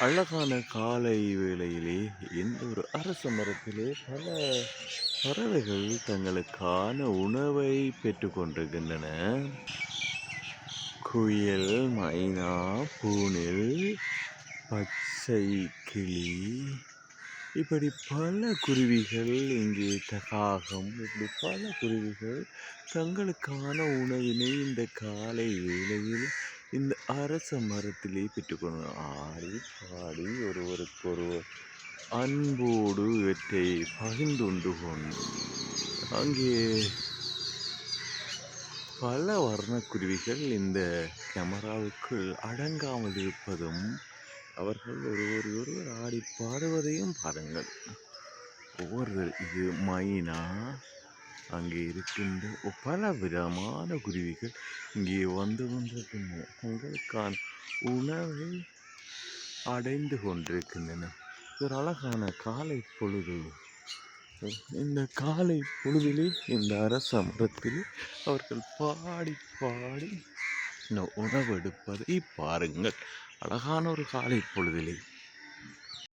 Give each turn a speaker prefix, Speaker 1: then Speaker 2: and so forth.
Speaker 1: அழகான காலை வேளையிலே இந்த ஒரு அரச மரத்திலே பல பறவைகள் தங்களுக்கான உணவை பெற்றுக்கொண்டிருக்கின்றன. குயில், மைனா, பூனில், பச்சை கிளி, இப்படி பல குருவிகள், இங்கே காகம், இப்படி பல குருவிகள் தங்களுக்கான உணவினை இந்த காலை வேளையில் இந்த அரச மரத்திலே பெற்றுக்கொண்டு ஆடி பாடி ஒருவருக்கொருவர் அன்போடு இவற்றை பகிர்ந்துண்டு கொண்டு அங்கே பல வர்ணக்குருவிகள் இந்த கேமராவுக்குள் அடங்காமல் இருப்பதும் அவர்கள் ஒருவர் ஆடி பாடுவதையும் பாருங்கள். இது மைனா, அங்கே இருக்கின்ற பல விதமான குருவிகள் இங்கே வந்து கொண்டிருக்கின்றன. தங்களுக்கான உணவை அடைந்து கொண்டிருக்கின்றன. ஒரு அழகான காலை பொழுது. இந்த காலை பொழுதிலே இந்த அரச மரத்தில் அவர்கள் பாடி பாடி இந்த உணவெடுப்பதை பாருங்கள். அழகான ஒரு காலை பொழுதிலே